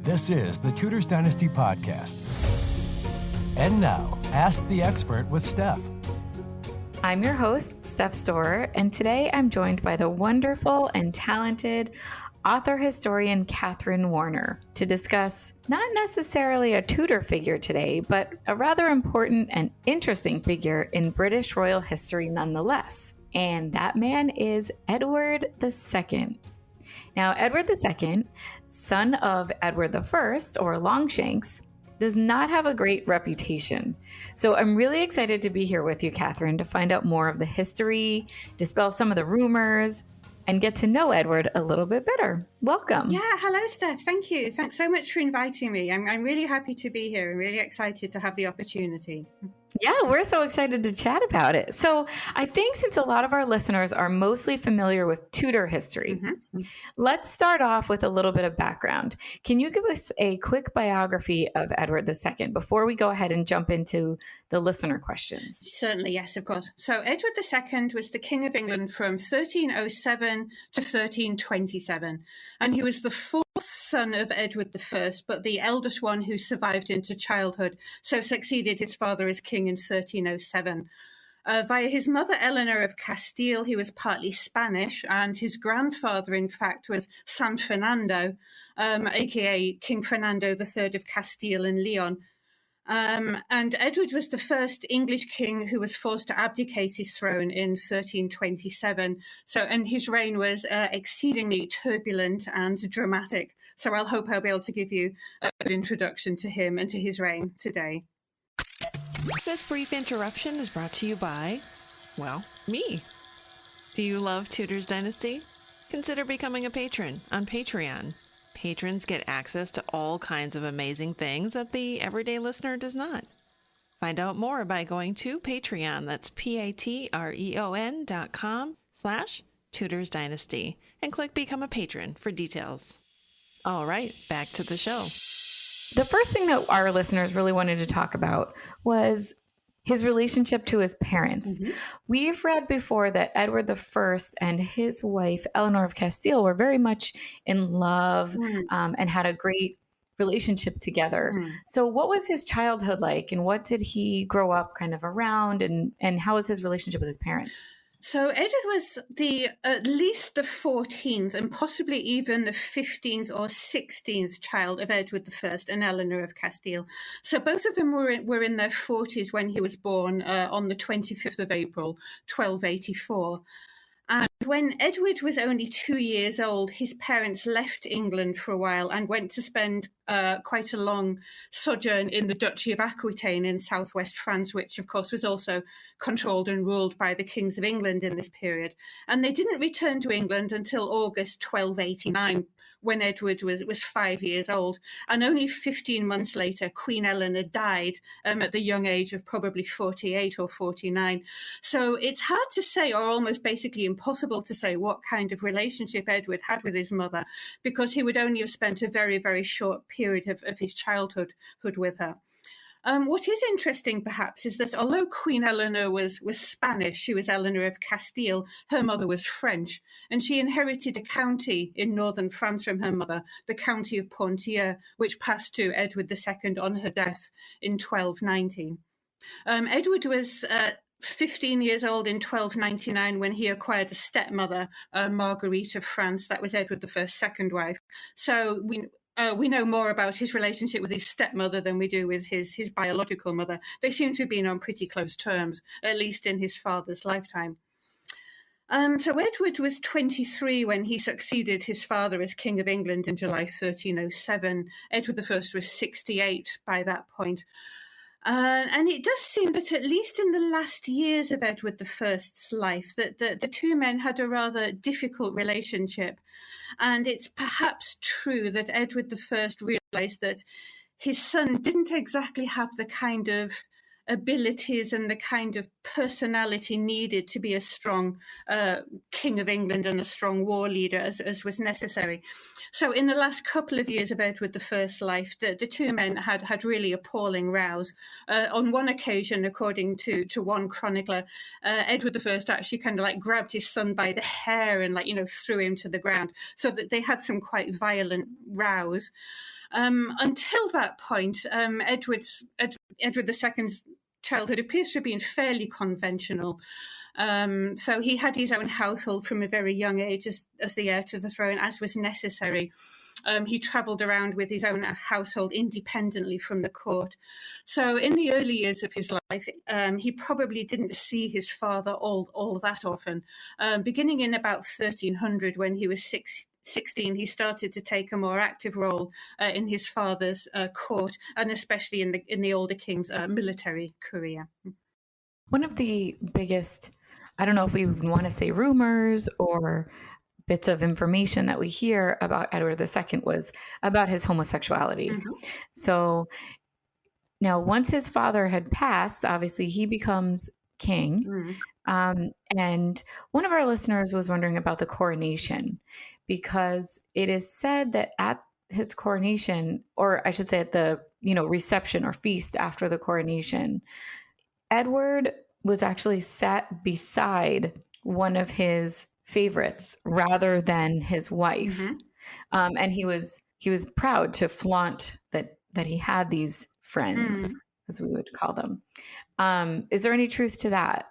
This is the Tudors Dynasty podcast. And now, Ask the Expert with Steph. I'm your host, Steph Storer, and today I'm joined by the wonderful and talented author-historian Kathryn Warner to discuss not necessarily a Tudor figure today, but a rather important and interesting figure in British royal history nonetheless. And that man is Edward II. Now, Edward II, son of Edward I, or Longshanks, does not have a great reputation. So I'm really excited to be here with you, Kathryn, to find out more of the history, dispel some of the rumors, and get to know Edward a little bit better. Welcome. Yeah, hello, Steph. Thank you. Thanks so much for inviting me. I'm really happy to be here and really excited to have the opportunity. Yeah, we're so excited to chat about it. So I think since a lot of our listeners are mostly familiar with Tudor history, let's start off with a little bit of background. Can you give us a quick biography of Edward II before we go ahead and jump into the listener questions? Certainly, yes, of course. So Edward II was the King of England from 1307 to 1327, and he was the fourth son of Edward I, but the eldest one who survived into childhood, so succeeded his father as king in 1307. Via his mother, Eleanor of Castile, he was partly Spanish, and his grandfather, in fact, was San Fernando, aka King Fernando III of Castile and Leon. And Edward was the first English king who was forced to abdicate his throne in 1327. And his reign was exceedingly turbulent and dramatic. So I'll be able to give you a good introduction to him and to his reign today. This brief interruption is brought to you by, well, me. Do you love Tudors Dynasty? Consider becoming a patron on Patreon. Patrons get access to all kinds of amazing things that the everyday listener does not. Find out more by going to Patreon, that's patreon.com/Tudors Dynasty, and click Become a Patron for details. All right, back to the show. The first thing that our listeners really wanted to talk about was his relationship to his parents. We've read before that Edward I and his wife, Eleanor of Castile, were very much in love and had a great relationship together. So what was his childhood like, and what did he grow up kind of around, and how was his relationship with his parents? So Edward was at least the 14th and possibly even the 15th or 16th child of Edward I and Eleanor of Castile. So both of them were in their 40s when he was born on the 25th of April, 1284. And when Edward was only 2 years old, his parents left England for a while and went to spend quite a long sojourn in the Duchy of Aquitaine in southwest France, which, of course, was also controlled and ruled by the kings of England in this period. And they didn't return to England until August 1289, when Edward was 5 years old. And only 15 months later, Queen Eleanor died at the young age of probably 48 or 49. So it's hard to say, or almost basically impossible to say, what kind of relationship Edward had with his mother, because he would only have spent a very, very short period of his childhood with her. What is interesting, perhaps, is that although Queen Eleanor was Spanish, she was Eleanor of Castile, her mother was French, and she inherited a county in northern France from her mother, the county of Ponthieu, which passed to Edward II on her death in 1290. Edward was 15 years old in 1299 when he acquired a stepmother, Marguerite of France. That was Edward I's second wife. So we know more about his relationship with his stepmother than we do with his biological mother. They seem to have been on pretty close terms, at least in his father's lifetime. So Edward was 23 when he succeeded his father as King of England in July 1307. Edward I was 68 by that point. And it does seem that at least in the last years of Edward I's life, that the two men had a rather difficult relationship. And it's perhaps true that Edward I realized that his son didn't exactly have the kind of abilities and the kind of personality needed to be a strong King of England and a strong war leader as was necessary. So in the last couple of years of Edward I's life, the two men had really appalling rows. On one occasion, according to one chronicler, Edward I actually kind of like grabbed his son by the hair and threw him to the ground, so that they had some quite violent rows. Until that point, Edward II's childhood appears to have been fairly conventional. So he had his own household from a very young age as the heir to the throne, as was necessary. He travelled around with his own household independently from the court. So in the early years of his life, he probably didn't see his father all that often. Beginning in about 1300, when he was 16, he started to take a more active role in his father's court, and especially in the older king's military career. One of the biggest, I don't know if we want to say rumors or bits of information that we hear about Edward II was about his homosexuality. Mm-hmm. So now, once his father had passed, obviously he becomes king. Mm. And one of our listeners was wondering about the coronation, because it is said that at his coronation, or I should say at the reception or feast after the coronation, Edward was actually sat beside one of his favorites rather than his wife. Mm-hmm. And he was proud to flaunt that he had these friends, as we would call them. Is there any truth to that?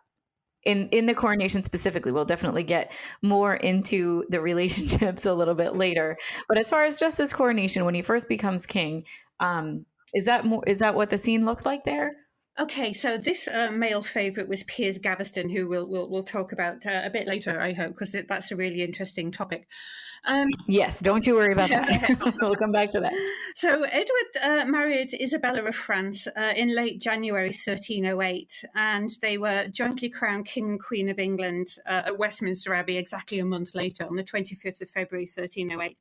In the coronation specifically, we'll definitely get more into the relationships a little bit later. But as far as just his coronation, when he first becomes king, is that what the scene looked like there? Okay, so this male favourite was Piers Gaviston, who we'll talk about a bit later, I hope, because that's a really interesting topic. Yes, don't you worry about that. We'll come back to that. So Edward married Isabella of France in late January 1308, and they were jointly crowned King and Queen of England at Westminster Abbey exactly a month later, on the 25th of February 1308.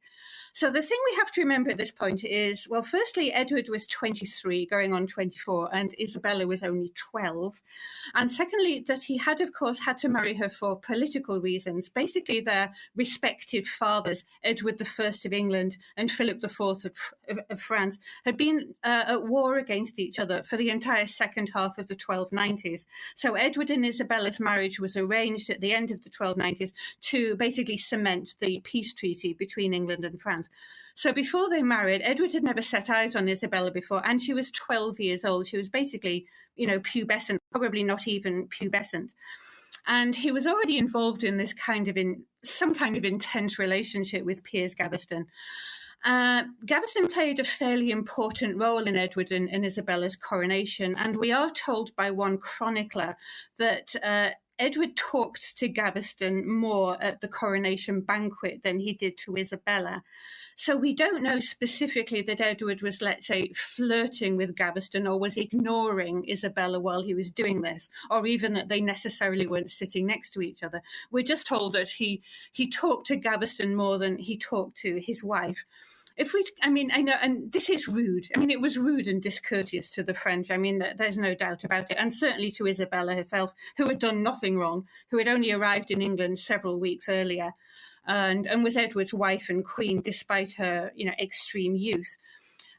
So the thing we have to remember at this point is, well, firstly, Edward was 23, going on 24, and Isabella was only 12. And secondly, that he had, of course, had to marry her for political reasons. Basically, their respective fathers, Edward I of England and Philip IV of France, had been at war against each other for the entire second half of the 1290s. So Edward and Isabella's marriage was arranged at the end of the 1290s to basically cement the peace treaty between England and France. So before they married, Edward had never set eyes on Isabella before, and she was 12 years old. She was basically, pubescent, probably not even pubescent. And he was already involved in this some kind of intense relationship with Piers Gaviston. Gavison played a fairly important role in Edward and Isabella's coronation, and we are told by one chronicler that Edward talked to Gaviston more at the coronation banquet than he did to Isabella. So we don't know specifically that Edward was, let's say, flirting with Gaviston or was ignoring Isabella while he was doing this, or even that they necessarily weren't sitting next to each other. We're just told that he talked to Gaviston more than he talked to his wife. I know, and this is rude. I mean, it was rude and discourteous to the French. I mean, there's no doubt about it. And certainly to Isabella herself, who had done nothing wrong, who had only arrived in England several weeks earlier, and was Edward's wife and queen, despite her, extreme youth.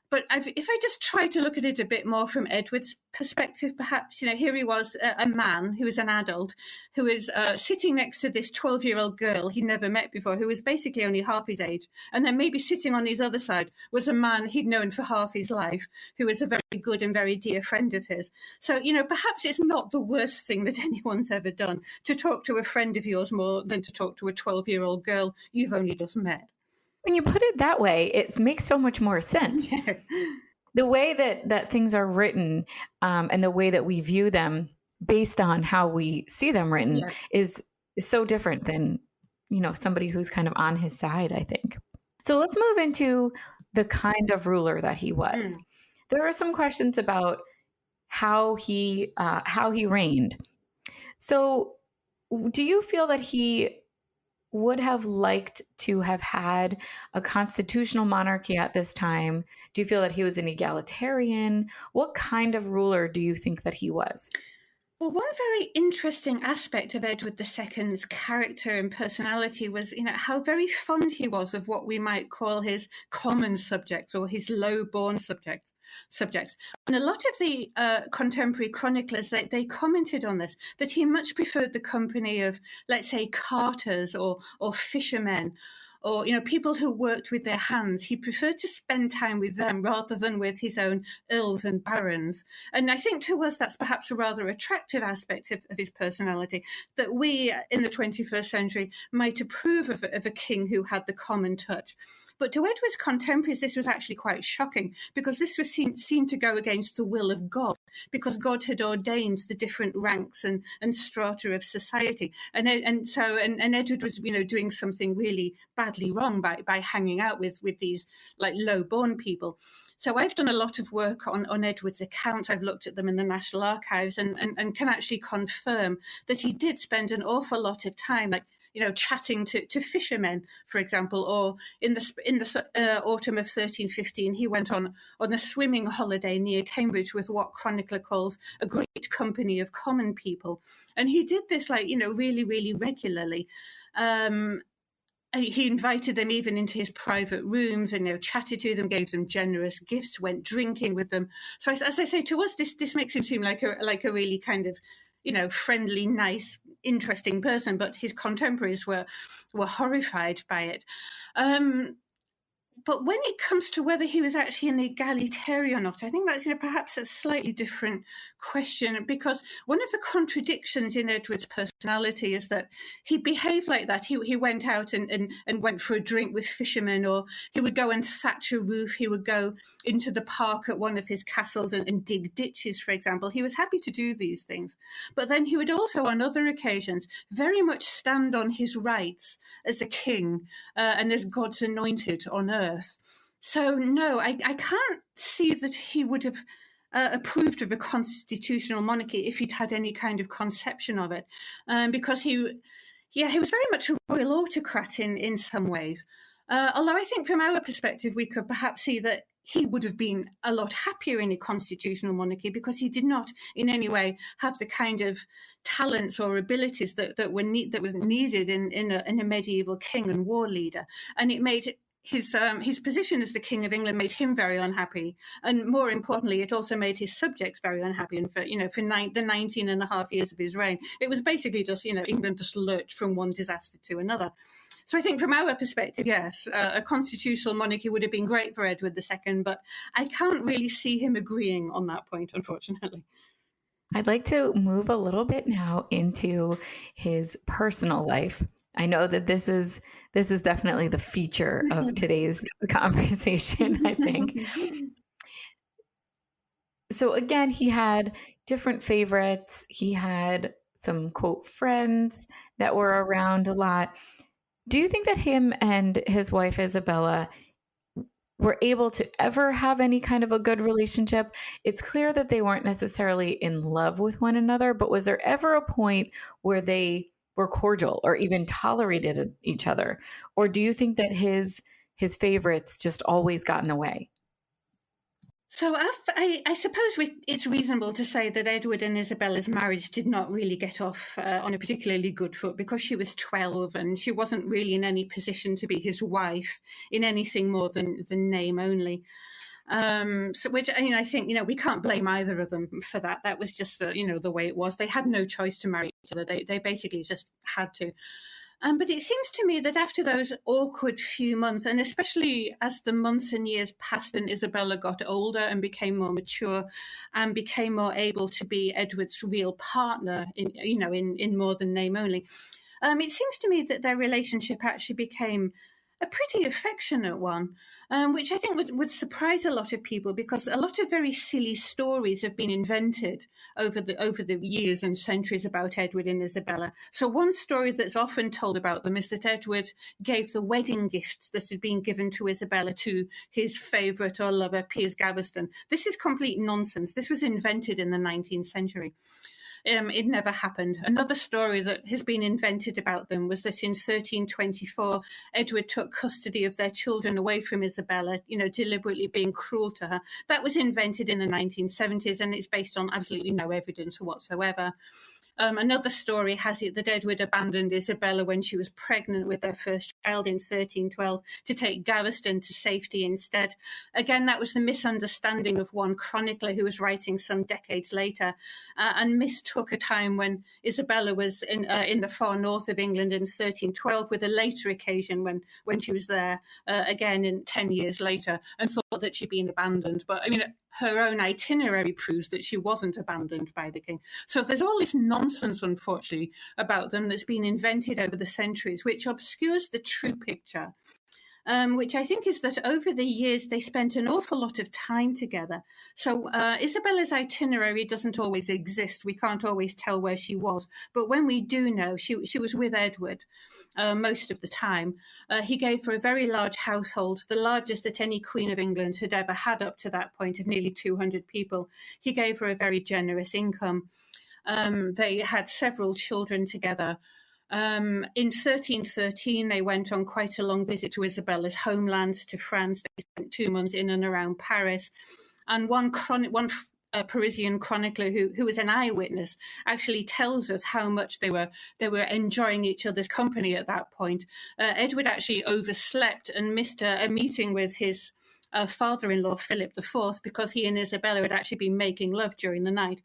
But if I just try to look at it a bit more from Edward's perspective, perhaps, here he was, a man who was an adult, who is sitting next to this 12-year-old girl he'd never met before, who was basically only half his age. And then maybe sitting on his other side was a man he'd known for half his life, who was a very good and very dear friend of his. So, perhaps it's not the worst thing that anyone's ever done to talk to a friend of yours more than to talk to a 12-year-old girl you've only just met. When you put it that way, it makes so much more sense. Yeah. The way that things are written and the way that we view them based on how we see them written is so different than, somebody who's kind of on his side, I think. So let's move into the kind of ruler that he was. There are some questions about how he reigned. So do you feel that he would have liked to have had a constitutional monarchy at this time? Do you feel that he was an egalitarian? What kind of ruler do you think that he was? Well, one very interesting aspect of Edward II's character and personality was, how very fond he was of what we might call his common subjects or his low-born subjects. And a lot of the contemporary chroniclers, they commented on this, that he much preferred the company of, let's say, carters or fishermen, or, people who worked with their hands. He preferred to spend time with them rather than with his own earls and barons. And I think to us, that's perhaps a rather attractive aspect of his personality, that we in the 21st century might approve of a king who had the common touch. But to Edward's contemporaries, this was actually quite shocking, because this was seen to go against the will of God, because God had ordained the different ranks and strata of society. And Edward was, doing something really badly wrong by hanging out with these like low-born people. So I've done a lot of work on Edward's accounts. I've looked at them in the National Archives and can actually confirm that he did spend an awful lot of time, chatting to fishermen, for example, or in the autumn of 1315, he went on a swimming holiday near Cambridge with what chronicler calls a great company of common people. And he did this really, really regularly. He invited them even into his private rooms and chatted to them, gave them generous gifts, went drinking with them. So as I say, to us, this makes him seem like a really kind of friendly, nice, interesting person, but his contemporaries were horrified by it. But when it comes to whether he was actually an egalitarian or not, I think that's perhaps a slightly different question, because one of the contradictions in Edward's personality is that he behaved like that. He went out and went for a drink with fishermen, or he would go and thatch a roof. He would go into the park at one of his castles and dig ditches, for example. He was happy to do these things. But then he would also, on other occasions, very much stand on his rights as a king and as God's anointed on earth. So, no, I can't see that he would have approved of a constitutional monarchy if he'd had any kind of conception of it, because he was very much a royal autocrat in some ways. Although I think from our perspective, we could perhaps see that he would have been a lot happier in a constitutional monarchy, because he did not in any way have the kind of talents or abilities that was needed in a medieval king and war leader. And it made his position as the King of England made him very unhappy, and more importantly, it also made his subjects very unhappy. And for the 19 and a half years of his reign, it was basically just England just lurched from one disaster to another. So I think from our perspective, yes, a constitutional monarchy would have been great for Edward II, but I can't really see him agreeing on that point, unfortunately. I'd like to move a little bit now into his personal life. I know that this is definitely the feature of today's conversation, I think. So again, he had different favorites. He had some, quote, friends that were around a lot. Do you think that him and his wife, Isabella, were able to ever have any kind of a good relationship? It's clear that they weren't necessarily in love with one another, but was there ever a point where they were cordial or even tolerated each other? Or do you think that his favorites just always got in the way? So I suppose it's reasonable to say that Edward and Isabella's marriage did not really get off on a particularly good foot, because she was 12 and she wasn't really in any position to be his wife in anything more than name only. So which, I think, we can't blame either of them for that. That was just, the way it was. They had no choice to marry each other. They basically just had to. But it seems to me that after those awkward few months, and especially as the months and years passed and Isabella got older and became more mature and became more able to be Edward's real partner in more than name only, it seems to me that their relationship actually became a pretty affectionate one, which I think would surprise a lot of people, because a lot of very silly stories have been invented over the years and centuries about Edward and Isabella. So one story that's often told about them is that Edward gave the wedding gifts that had been given to Isabella to his favourite or lover, Piers Gaviston. This is complete nonsense. This was invented in the 19th century. It never happened. Another story that has been invented about them was that in 1324, Edward took custody of their children away from Isabella, deliberately being cruel to her. That was invented in the 1970s, and it's based on absolutely no evidence whatsoever. Another story has it that Edward abandoned Isabella when she was pregnant with their first child in 1312 to take Gaviston to safety instead. Again, that was the misunderstanding of one chronicler who was writing some decades later and mistook a time when Isabella was in the far north of England in 1312 with a later occasion when she was there again in 10 years later, and thought that she'd been abandoned. But I mean, her own itinerary proves that she wasn't abandoned by the king. So there's all this nonsense, unfortunately, about them that's been invented over the centuries, which obscures the true picture. Which I think is that over the years they spent an awful lot of time together. So Isabella's itinerary doesn't always exist. We can't always tell where she was. But when we do know, she was with Edward most of the time. He gave her a very large household, the largest that any Queen of England had ever had up to that point, of nearly 200 people. He gave her a very generous income. They had several children together. In 1313, they went on quite a long visit to Isabella's homeland, to France. They spent 2 months in and around Paris. And one Parisian chronicler who was an eyewitness actually tells us how much they were enjoying each other's company at that point. Edward actually overslept and missed a meeting with his father-in-law, Philip IV, because he and Isabella had actually been making love during the night.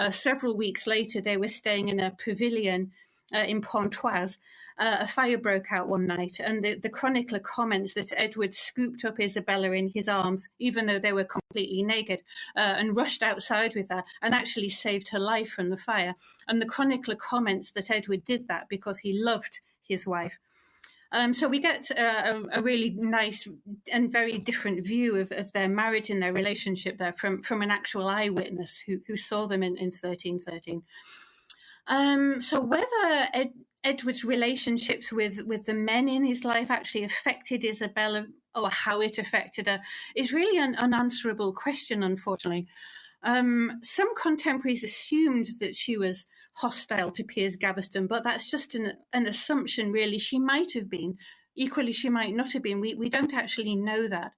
Several weeks later, they were staying in a pavilion in Pontoise. A fire broke out one night, and the chronicler comments that Edward scooped up Isabella in his arms, even though they were completely naked, and rushed outside with her and actually saved her life from the fire. And the chronicler comments that Edward did that because he loved his wife. So we get a really nice and very different view of their marriage and their relationship there from an actual eyewitness who saw them in 1313. So whether Edward's relationships with the men in his life actually affected Isabella, or how it affected her, is really an unanswerable question, unfortunately. Some contemporaries assumed that she was hostile to Piers Gaveston, but that's just an assumption, really. She might have been. Equally, she might not have been. We don't actually know that.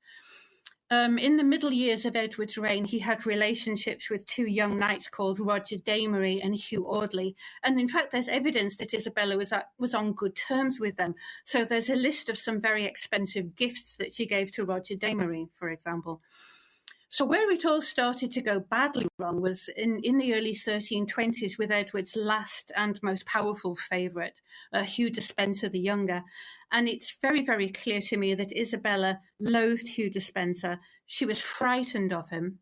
In the middle years of Edward's reign, he had relationships with two young knights called Roger Damery and Hugh Audley. And in fact, there's evidence that Isabella was on good terms with them. So there's a list of some very expensive gifts that she gave to Roger Damery, for example. So where it all started to go badly wrong was in the early 1320s with Edward's last and most powerful favourite, Hugh Despencer the Younger. And it's very, very clear to me that Isabella loathed Hugh Despencer. She was frightened of him,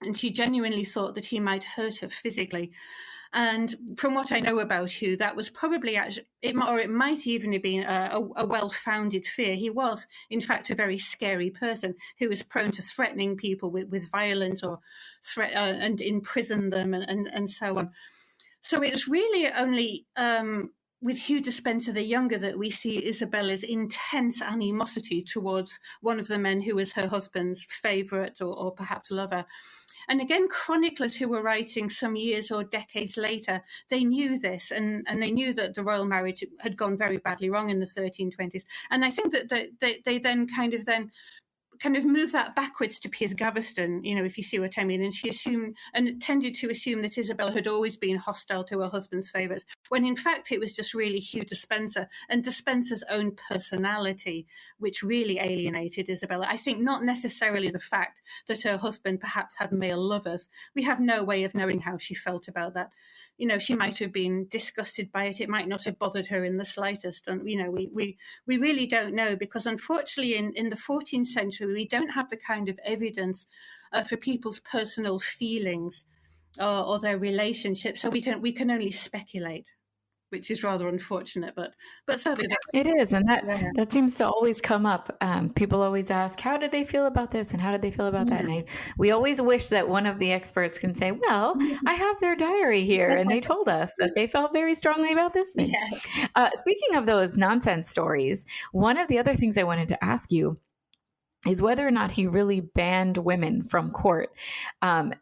and she genuinely thought that he might hurt her physically. And from what I know about Hugh, that was probably, it might even have been a well-founded fear. He was, in fact, a very scary person who was prone to threatening people with violence or and imprison them and so on. So it was really only with Hugh Despencer the Younger that we see Isabella's intense animosity towards one of the men who was her husband's favourite or perhaps lover. And again, chroniclers who were writing some years or decades later, they knew this, and they knew that the royal marriage had gone very badly wrong in the 1320s. And I think that they then kind of move that backwards to Piers Gaveston, if you see what I mean. And she assumed and tended to assume that Isabella had always been hostile to her husband's favourites, when in fact it was just really Hugh Despencer and Despencer's own personality which really alienated Isabella. I think not necessarily the fact that her husband perhaps had male lovers. We have no way of knowing how she felt about that. She might have been disgusted by it. It might not have bothered her in the slightest. And, we really don't know, because unfortunately in the 14th century, we don't have the kind of evidence for people's personal feelings or their relationships. So we can only speculate, which is rather unfortunate, but sadly it is, and that seems to always come up. People always ask, how did they feel about this, and how did they feel about that? And we always wish that one of the experts can say, well, I have their diary here, and they told us that they felt very strongly about this thing. Speaking of those nonsense stories, one of the other things I wanted to ask you is whether or not he really banned women from court.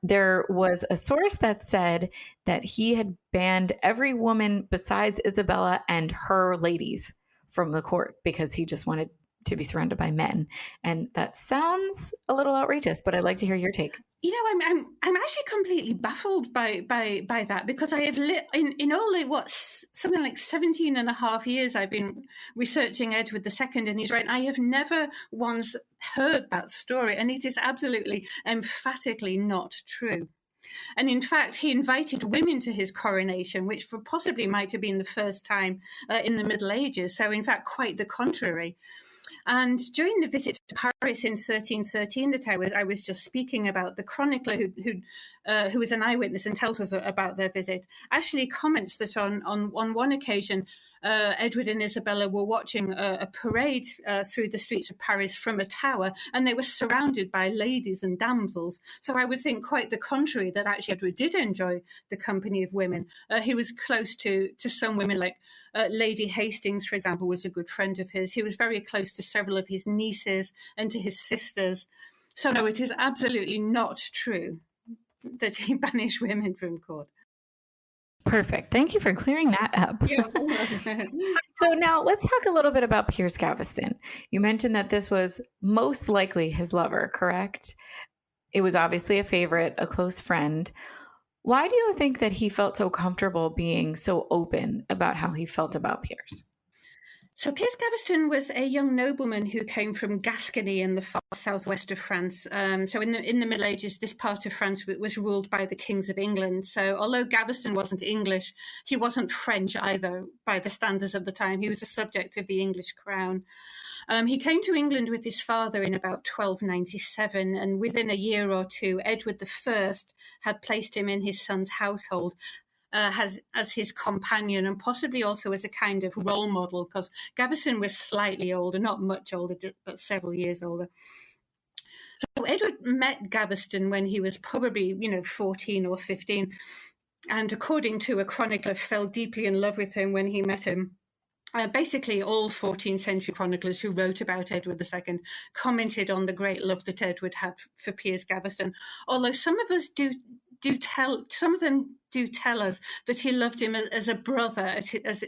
There was a source that said that he had banned every woman besides Isabella and her ladies from the court because he just wanted to be surrounded by men. And that sounds a little outrageous, but I'd like to hear your take. I'm actually completely baffled by that, because I have in all something like 17 and a half years I've been researching Edward II and his reign. I have never once heard that story, and it is absolutely emphatically not true. And in fact, he invited women to his coronation, which possibly might have been the first time in the Middle Ages. So in fact, quite the contrary. And during the visit to Paris in 1313 that I was just speaking about, the chronicler who was an eyewitness and tells us about their visit actually comments that on one occasion, Edward and Isabella were watching a parade through the streets of Paris from a tower, and they were surrounded by ladies and damsels. So I would think quite the contrary, that actually Edward did enjoy the company of women. He was close to some women, like Lady Hastings, for example, was a good friend of his. He was very close to several of his nieces and to his sisters. So no, it is absolutely not true that he banished women from court. Perfect. Thank you for clearing that up. Yeah. So now let's talk a little bit about Piers Gaveston. You mentioned that this was most likely his lover, correct? It was obviously a favorite, a close friend. Why do you think that he felt so comfortable being so open about how he felt about Piers? So Piers Gaveston was a young nobleman who came from Gascony in the far southwest of France. So in the Middle Ages, this part of France was ruled by the kings of England. So although Gaveston wasn't English, he wasn't French either by the standards of the time. He was a subject of the English crown. He came to England with his father in about 1297, and within a year or two, Edward I had placed him in his son's household as his companion, and possibly also as a kind of role model, because Gavison was slightly older, not much older, but several years older. So Edward met Gaviston when he was probably, 14 or 15, and according to a chronicler, fell deeply in love with him when he met him. Basically, all 14th century chroniclers who wrote about Edward II commented on the great love that Edward had for Piers Gaveston, although some of us do tell us that he loved him as a brother,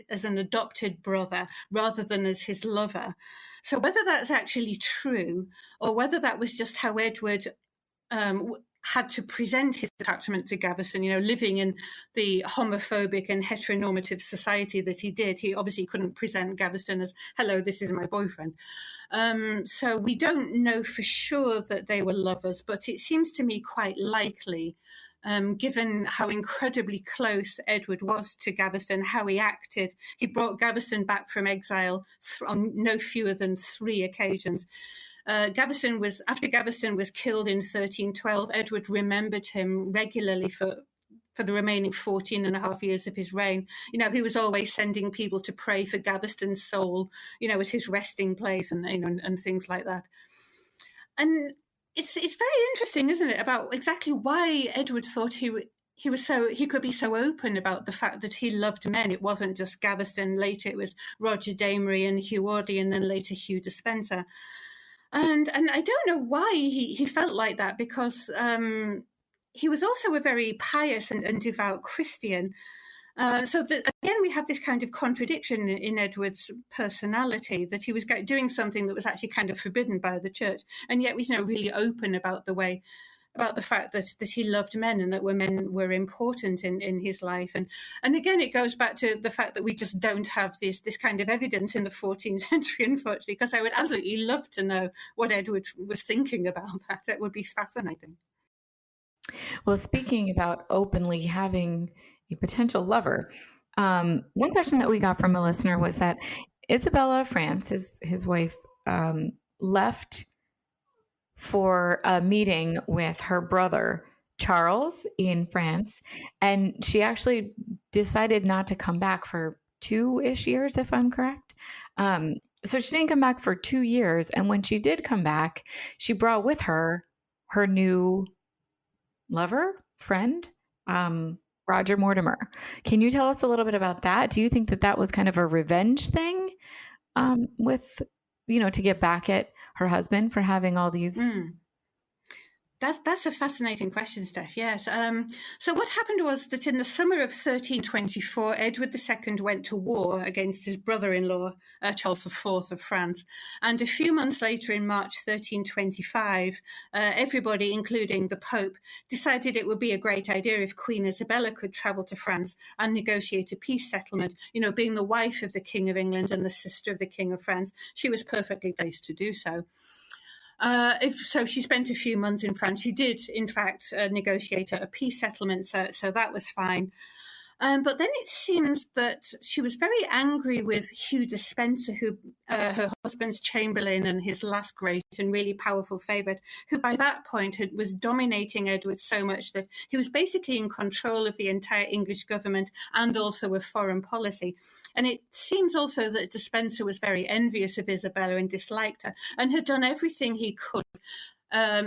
as an adopted brother, rather than as his lover. So whether that's actually true, or whether that was just how Edward had to present his attachment to Gavison, living in the homophobic and heteronormative society that he did, he obviously couldn't present Gaveston as, hello, this is my boyfriend. So we don't know for sure that they were lovers, but it seems to me quite likely, given how incredibly close Edward was to Gaveston, how he acted. He brought Gaveston back from exile on no fewer than 3 occasions. After Gaveston was killed in 1312, Edward remembered him regularly for the remaining 14 and a half years of his reign. He was always sending people to pray for Gaveston's soul, at his resting place and things like that. And it's very interesting, isn't it, about exactly why Edward thought he could be so open about the fact that he loved men. It wasn't just Gaveston. Later it was Roger Damery and Hugh Audley, and then later Hugh Despenser. And I don't know why he felt like that, because he was also a very pious and devout Christian. Again, we have this kind of contradiction in Edward's personality, that he was doing something that was actually kind of forbidden by the church, and yet was really open about the fact that he loved men, and that men were important in his life. And again, it goes back to the fact that we just don't have this kind of evidence in the 14th century, unfortunately, because I would absolutely love to know what Edward was thinking about that. That would be fascinating. Well, speaking about openly having a potential lover, one question that we got from a listener was that Isabella of France, his wife, left for a meeting with her brother Charles in France, and she actually decided not to come back for 2-ish years, if I'm correct. So she didn't come back for 2 years, and when she did come back, she brought with her her new lover, friend, Roger Mortimer. Can you tell us a little bit about that? Do you think that was kind of a revenge thing, with, to get back at her husband for having all these? That's a fascinating question, Steph. Yes. So what happened was that in the summer of 1324, Edward II went to war against his brother-in-law, Charles IV of France. And a few months later, in March 1325, everybody, including the Pope, decided it would be a great idea if Queen Isabella could travel to France and negotiate a peace settlement. You know, being the wife of the King of England and the sister of the King of France, she was perfectly placed to do so. So she spent a few months in France. She did, in fact, negotiate a peace settlement, so that was fine. But then it seems that she was very angry with Hugh Despencer, who her husband's chamberlain and his last great and really powerful favourite, who by that point was dominating Edward so much that he was basically in control of the entire English government and also of foreign policy. And it seems also that Despencer was very envious of Isabella and disliked her and had done everything he could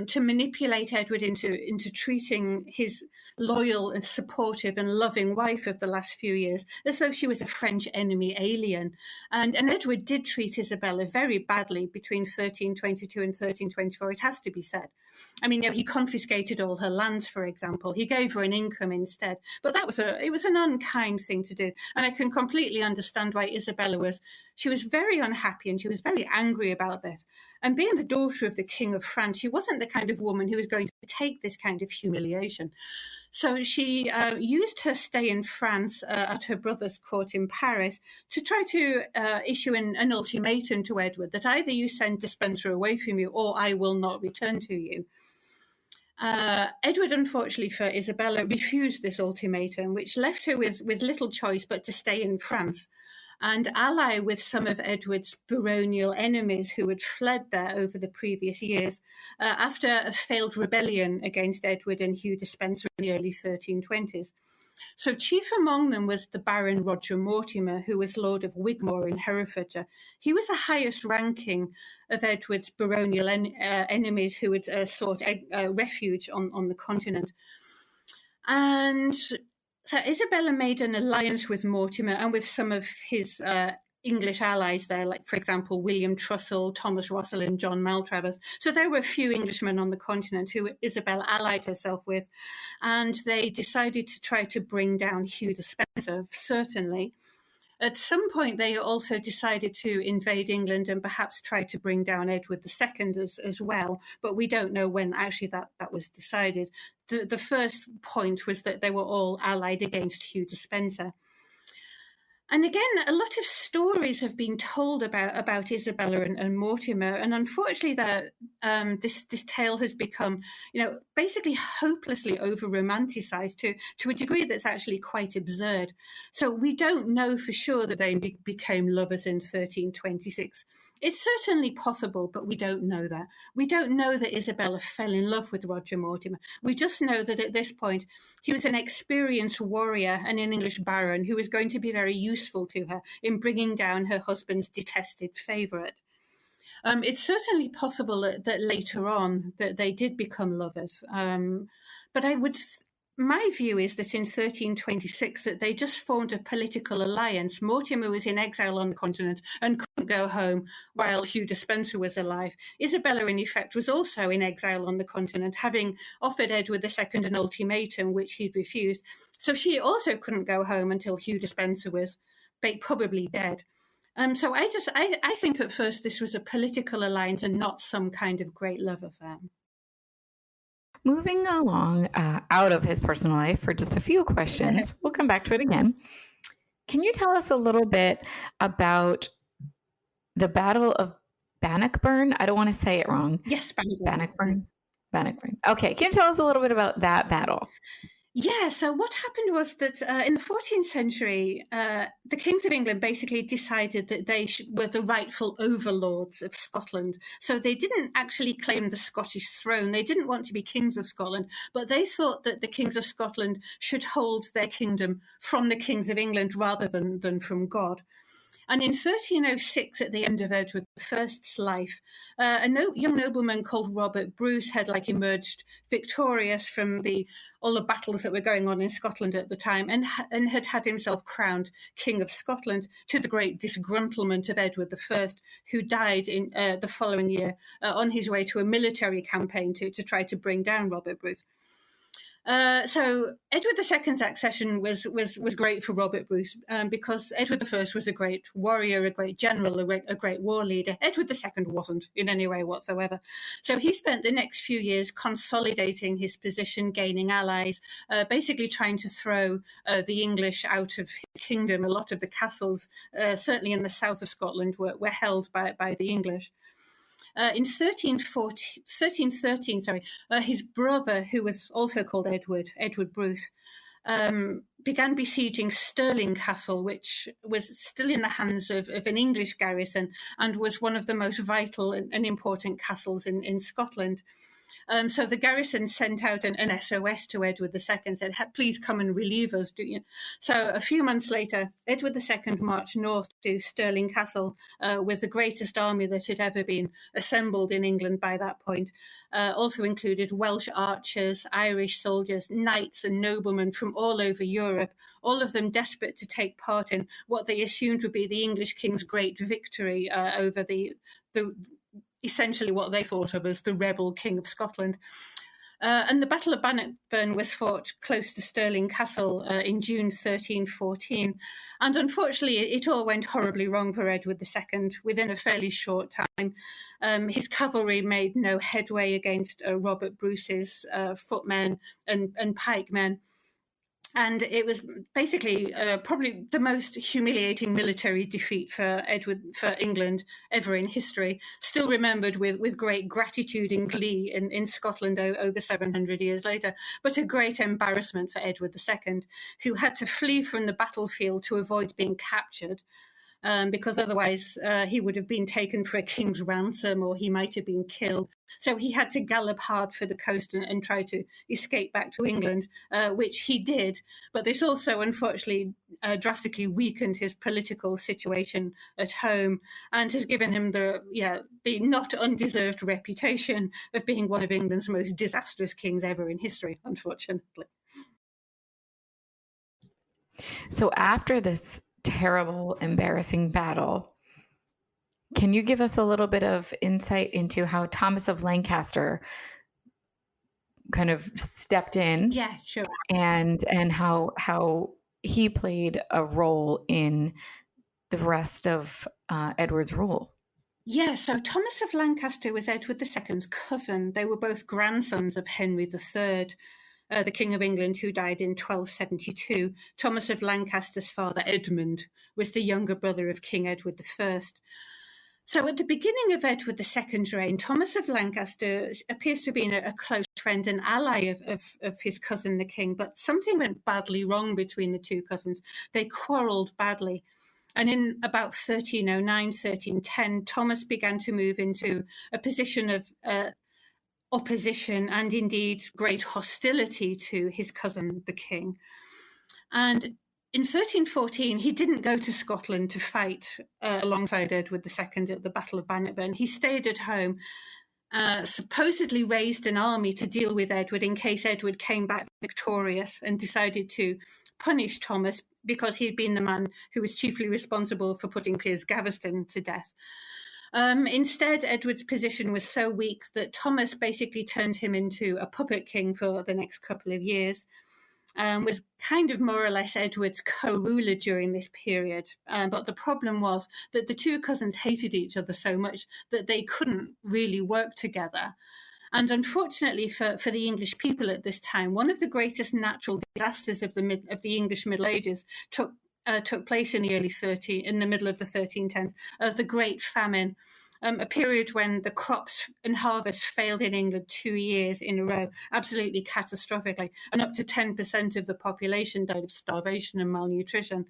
to manipulate Edward into treating his loyal and supportive and loving wife of the last few years as though she was a French enemy alien. And Edward did treat Isabella very badly between 1322 and 1324, it has to be said. I mean, you know, he confiscated all her lands, for example. He gave her an income instead. But it was an unkind thing to do. And I can completely understand why Isabella was very unhappy and she was very angry about this. And being the daughter of the King of France, she wasn't the kind of woman who was going to take this kind of humiliation. So she used her stay in France at her brother's court in Paris to try to issue an ultimatum to Edward that either you send Despencer away from you or I will not return to you. Edward, unfortunately for Isabella, refused this ultimatum, which left her with little choice but to stay in France and ally with some of Edward's baronial enemies who had fled there over the previous years after a failed rebellion against Edward and Hugh Despencer in the early 1320s. So chief among them was the Baron Roger Mortimer, who was Lord of Wigmore in Herefordshire. He was the highest ranking of Edward's baronial enemies who had sought refuge on the continent. And so Isabella made an alliance with Mortimer and with some of his English allies there, like, for example, William Trussell, Thomas Rosslyn, John Maltravers. So there were a few Englishmen on the continent who Isabella allied herself with, and they decided to try to bring down Hugh Despencer, certainly. At some point, they also decided to invade England and perhaps try to bring down Edward II as well, but we don't know when actually that was decided. The first point was that they were all allied against Hugh Despencer. And again, a lot of stories have been told about Isabella and Mortimer, and unfortunately, this tale has become, basically hopelessly over-romanticized to a degree that's actually quite absurd. So we don't know for sure that they became lovers in 1326. It's certainly possible, but we don't know that. We don't know that Isabella fell in love with Roger Mortimer. We just know that at this point, he was an experienced warrior and an English baron who was going to be very useful to her in bringing down her husband's detested favourite. It's certainly possible that later on that they did become lovers. But my view is that in 1326 that they just formed a political alliance. Mortimer was in exile on the continent and couldn't go home while Hugh Despencer was alive. Isabella, in effect, was also in exile on the continent, having offered Edward II an ultimatum, which he'd refused. So she also couldn't go home until Hugh Despencer was probably dead. So I think at first this was a political alliance and not some kind of great love affair. Moving along out of his personal life for just a few questions. We'll come back to it again. Can you tell us a little bit about the Battle of Bannockburn? I don't want to say it wrong. Yes, Bannockburn. Okay, can you tell us a little bit about that battle? Yeah, so what happened was that in the 14th century, the kings of England basically decided that they were the rightful overlords of Scotland. So they didn't actually claim the Scottish throne. They didn't want to be kings of Scotland, but they thought that the kings of Scotland should hold their kingdom from the kings of England rather than from God. And in 1306, at the end of Edward I's life, young nobleman called Robert Bruce had emerged victorious from all the battles that were going on in Scotland at the time, and had himself crowned King of Scotland, to the great disgruntlement of Edward I, who died in the following year on his way to a military campaign to try to bring down Robert Bruce. So Edward II's accession was great for Robert Bruce because Edward I was a great warrior, a great general, a great war leader. Edward II wasn't in any way whatsoever. So he spent the next few years consolidating his position, gaining allies, basically trying to throw the English out of his kingdom. A lot of the castles, certainly in the south of Scotland, were held by the English. In 1313, his brother, who was also called Edward Bruce, began besieging Stirling Castle, which was still in the hands of an English garrison and was one of the most vital and important castles in Scotland. So the garrison sent out an SOS to Edward II, said, please come and relieve us. So a few months later, Edward II marched north to Stirling Castle with the greatest army that had ever been assembled in England by that point. Also included Welsh archers, Irish soldiers, knights and noblemen from all over Europe, all of them desperate to take part in what they assumed would be the English king's great victory over the essentially what they thought of as the rebel King of Scotland. And the Battle of Bannockburn was fought close to Stirling Castle in June 1314. And unfortunately, it all went horribly wrong for Edward II within a fairly short time. His cavalry made no headway against Robert Bruce's footmen and pikemen. And it was basically probably the most humiliating military defeat for England ever in history, still remembered with great gratitude and glee in Scotland over 700 years later, but a great embarrassment for Edward II, who had to flee from the battlefield to avoid being captured. Because otherwise he would have been taken for a king's ransom, or he might have been killed. So he had to gallop hard for the coast and try to escape back to England, which he did. But this also, unfortunately, drastically weakened his political situation at home and has given him the not undeserved reputation of being one of England's most disastrous kings ever in history, unfortunately. So after this terrible, embarrassing battle, can you give us a little bit of insight into how Thomas of Lancaster kind of stepped in? Yeah, sure. And how he played a role in the rest of Edward's rule? Yeah, so Thomas of Lancaster was Edward II's cousin. They were both grandsons of Henry III. The King of England, who died in 1272. Thomas of Lancaster's father, Edmund, was the younger brother of King Edward I. So at the beginning of Edward II's reign, Thomas of Lancaster appears to have been a close friend and ally of his cousin, the king, but something went badly wrong between the two cousins. They quarrelled badly. And in about 1309, 1310, Thomas began to move into a position of opposition and indeed great hostility to his cousin, the king. And in 1314, he didn't go to Scotland to fight alongside Edward II at the Battle of Bannockburn. He stayed at home, supposedly raised an army to deal with Edward in case Edward came back victorious, and decided to punish Thomas because he'd been the man who was chiefly responsible for putting Piers Gaviston to death. Instead, Edward's position was so weak that Thomas basically turned him into a puppet king for the next couple of years, was kind of more or less Edward's co-ruler during this period. But the problem was that the two cousins hated each other so much that they couldn't really work together. And unfortunately for the English people at this time, one of the greatest natural disasters of the English Middle Ages took place in the middle of the 1310s, the Great Famine, a period when the crops and harvests failed in England 2 years in a row, absolutely catastrophically, and up to 10% of the population died of starvation and malnutrition.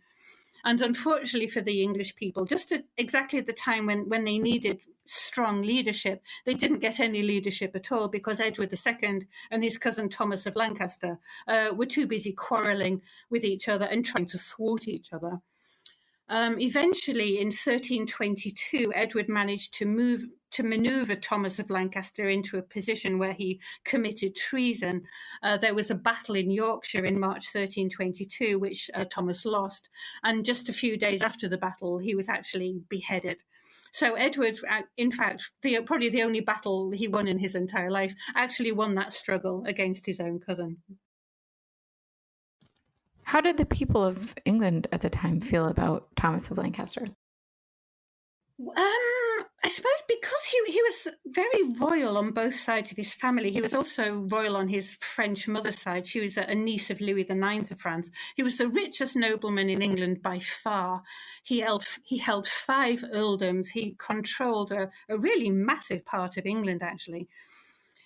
And unfortunately for the English people, just exactly at the time when they needed strong leadership, they didn't get any leadership at all because Edward II and his cousin Thomas of Lancaster were too busy quarrelling with each other and trying to thwart each other. Eventually, in 1322, Edward managed to maneuver Thomas of Lancaster into a position where he committed treason. There was a battle in Yorkshire in March 1322, which Thomas lost. And just a few days after the battle, he was actually beheaded. So Edward, in fact, probably the only battle he won in his entire life, actually won that struggle against his own cousin. How did the people of England at the time feel about Thomas of Lancaster? I suppose because he was very royal on both sides of his family. He was also royal on his French mother's side. She was a niece of Louis IX of France. He was the richest nobleman in England by far. He held 5 earldoms. He controlled a really massive part of England, actually.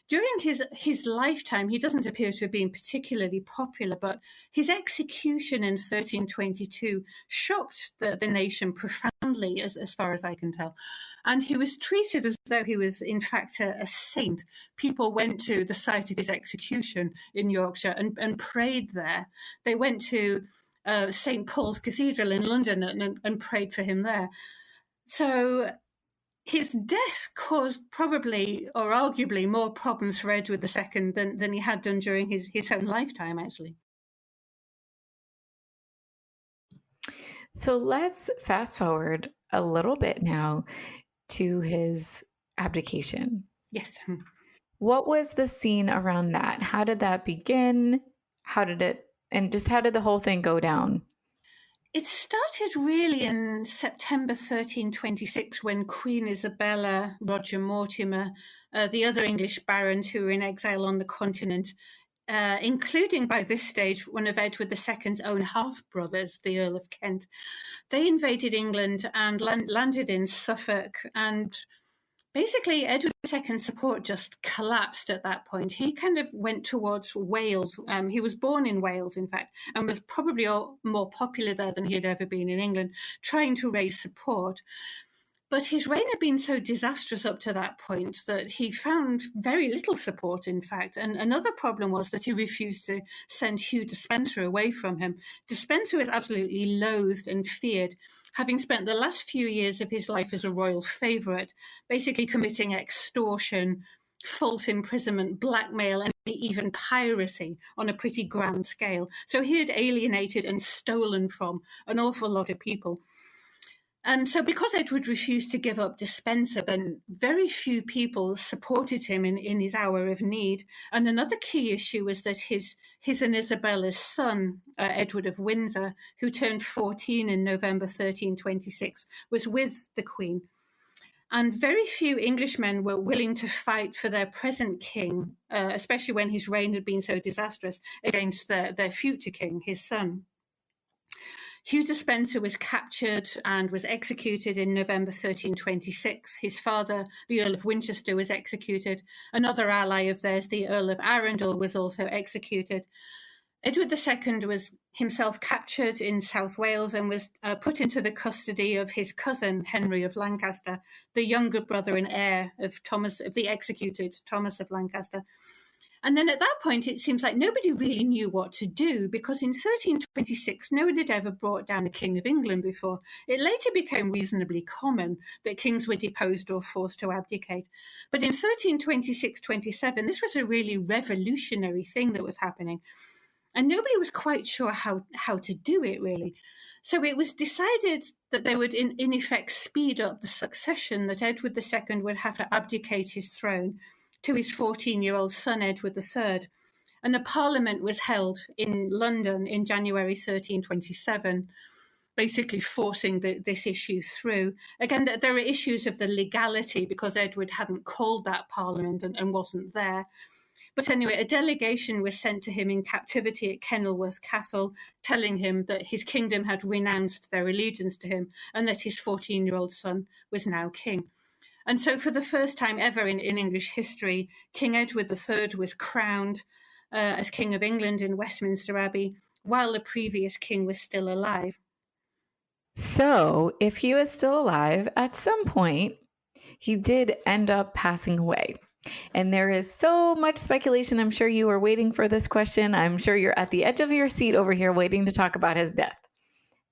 During his lifetime, he doesn't appear to have been particularly popular, but his execution in 1322 shocked the nation profoundly, as far as I can tell. And he was treated as though he was, in fact, a saint. People went to the site of his execution in Yorkshire and prayed there. They went to St. Paul's Cathedral in London and prayed for him there. So his death caused probably or arguably more problems for Edward II than he had done during his own lifetime, actually. So let's fast forward a little bit now to his abdication. Yes. What was the scene around that? How did that begin? How did the whole thing go down? It started really in September 1326 when Queen Isabella, Roger Mortimer, the other English barons who were in exile on the continent, including by this stage one of Edward II's own half-brothers, the Earl of Kent, they invaded England and landed in Suffolk. And basically, Edward II's support just collapsed at that point. He kind of went towards Wales. He was born in Wales, in fact, and was probably more popular there than he had ever been in England, trying to raise support. But his reign had been so disastrous up to that point that he found very little support, in fact. And another problem was that he refused to send Hugh Despenser away from him. Despenser was absolutely loathed and feared, having spent the last few years of his life as a royal favourite, basically committing extortion, false imprisonment, blackmail, and even piracy on a pretty grand scale. So he had alienated and stolen from an awful lot of people. And so because Edward refused to give up Despenser, then very few people supported him in his hour of need. And another key issue was that his and Isabella's son, Edward of Windsor, who turned 14 in November 1326, was with the Queen. And very few Englishmen were willing to fight for their present king, especially when his reign had been so disastrous, against their future king, his son. Hugh Despenser was captured and was executed in November 1326. His father, the Earl of Winchester, was executed. Another ally of theirs, the Earl of Arundel, was also executed. Edward II was himself captured in South Wales and was put into the custody of his cousin, Henry of Lancaster, the younger brother and heir of the executed Thomas of Lancaster. And then at that point, it seems like nobody really knew what to do, because in 1326, no one had ever brought down a king of England before. It later became reasonably common that kings were deposed or forced to abdicate. But in 1326-27, this was a really revolutionary thing that was happening. And nobody was quite sure how to do it, really. So it was decided that they would, in effect, speed up the succession, that Edward II would have to abdicate his throne to his 14-year-old son, Edward III. And a parliament was held in London in January 1327, basically forcing this issue through. Again, there are issues of the legality because Edward hadn't called that parliament and wasn't there. But anyway, a delegation was sent to him in captivity at Kenilworth Castle, telling him that his kingdom had renounced their allegiance to him and that his 14-year-old son was now king. And so for the first time ever in English history, King Edward III was crowned as King of England in Westminster Abbey, while the previous king was still alive. So if he was still alive, at some point, he did end up passing away. And there is so much speculation. I'm sure you were waiting for this question. I'm sure you're at the edge of your seat over here waiting to talk about his death.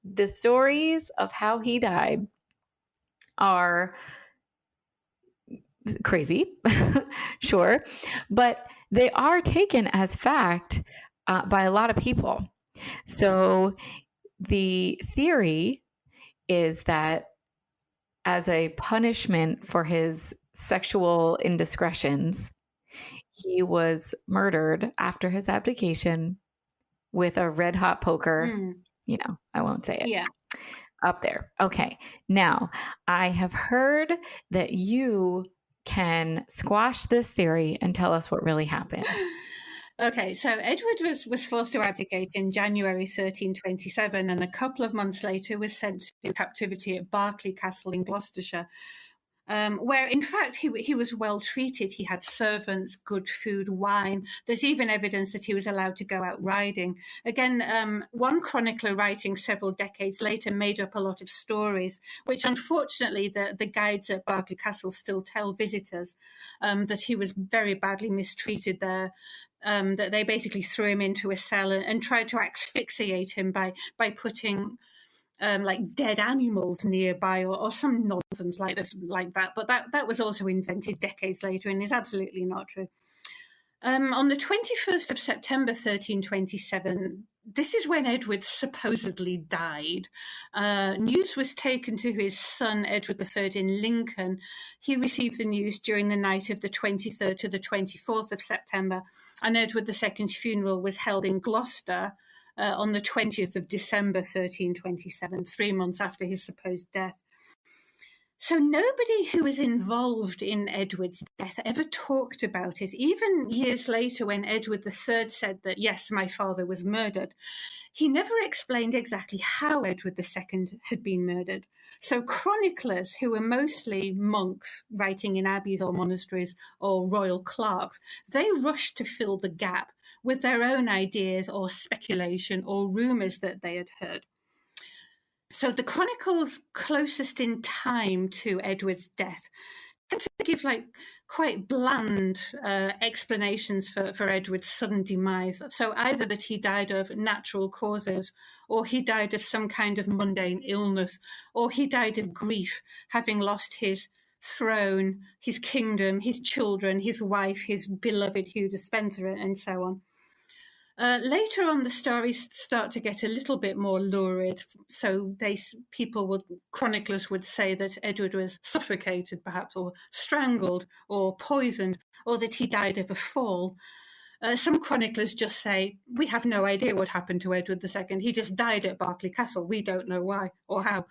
The stories of how he died are crazy, sure, but they are taken as fact by a lot of people. So the theory is that as a punishment for his sexual indiscretions, he was murdered after his abdication with a red hot poker. I won't say it. Yeah. Up there. Okay. Now, I have heard that you can squash this theory and tell us what really happened. Okay, so Edward was forced to abdicate in January 1327, and a couple of months later was sent to captivity at Berkeley Castle in Gloucestershire, where in fact he was well treated. He had servants, good food, wine. There's even evidence that he was allowed to go out riding. Again, one chronicler writing several decades later made up a lot of stories, which unfortunately the guides at Berkeley Castle still tell visitors, that he was very badly mistreated there. That they basically threw him into a cell and tried to asphyxiate him by putting like dead animals nearby or some nonsense like that. But that was also invented decades later and is absolutely not true. On the 21st of September 1327, this is when Edward supposedly died. News was taken to his son, Edward III, in Lincoln. He received the news during the night of the 23rd to the 24th of September, and Edward II's funeral was held in Gloucester on the 20th of December 1327, 3 months after his supposed death. So nobody who was involved in Edward's death ever talked about it. Even years later, when Edward III said that, yes, my father was murdered, he never explained exactly how Edward II had been murdered. So chroniclers, who were mostly monks writing in abbeys or monasteries or royal clerks, they rushed to fill the gap with their own ideas or speculation or rumours that they had heard. So the chronicles closest in time to Edward's death tend to give quite bland explanations for Edward's sudden demise. So either that he died of natural causes, or he died of some kind of mundane illness, or he died of grief, having lost his throne, his kingdom, his children, his wife, his beloved Hugh Despenser, and so on. Later on, the stories start to get a little bit more lurid. So chroniclers would say that Edward was suffocated, perhaps, or strangled, or poisoned, or that he died of a fall. Some chroniclers just say, we have no idea what happened to Edward II. He just died at Berkeley Castle. We don't know why or how.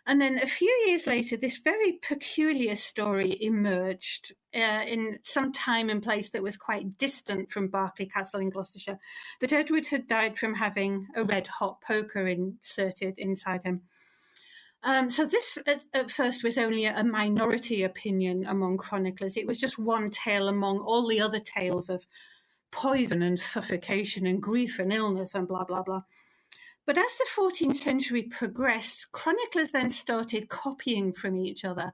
And then a few years later, this very peculiar story emerged in some time and place that was quite distant from Berkeley Castle in Gloucestershire, that Edward had died from having a red-hot poker inserted inside him. So this at first was only a minority opinion among chroniclers. It was just one tale among all the other tales of poison and suffocation and grief and illness and blah, blah, blah. But as the 14th century progressed, chroniclers then started copying from each other.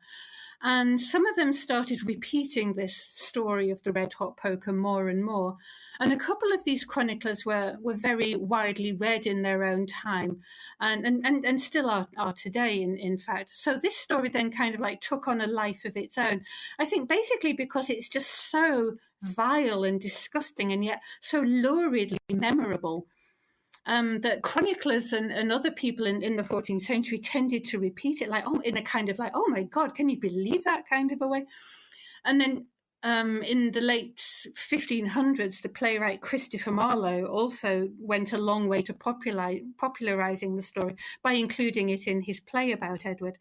And some of them started repeating this story of the red-hot poker more and more. And a couple of these chroniclers were very widely read in their own time and still are today, in fact. So this story then kind of took on a life of its own. I think basically because it's just so vile and disgusting and yet so luridly memorable. That chroniclers and other people in the 14th century tended to repeat it in a kind of oh my God, can you believe that kind of a way? And then in the late 1500s, the playwright Christopher Marlowe also went a long way to popularizing the story by including it in his play about Edward.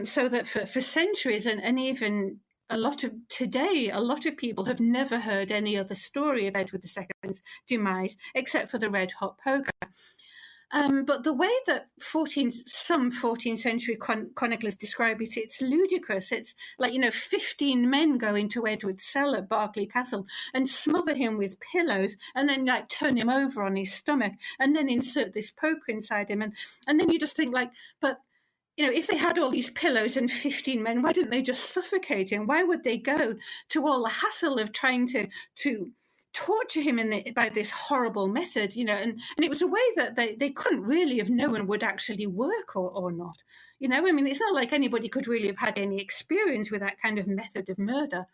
So that for centuries and even a lot of people have never heard any other story of Edward II's demise except for the red-hot poker. But the way that some 14th century chroniclers describe it, it's ludicrous. It's 15 men go into Edward's cell at Berkeley Castle and smother him with pillows and then turn him over on his stomach and then insert this poker inside him. And then you just think but if they had all these pillows and 15 men, why didn't they just suffocate him? Why would they go to all the hassle of trying to torture him by this horrible method, and it was a way that they couldn't really have known would actually work or not. I mean, it's not like anybody could really have had any experience with that kind of method of murder.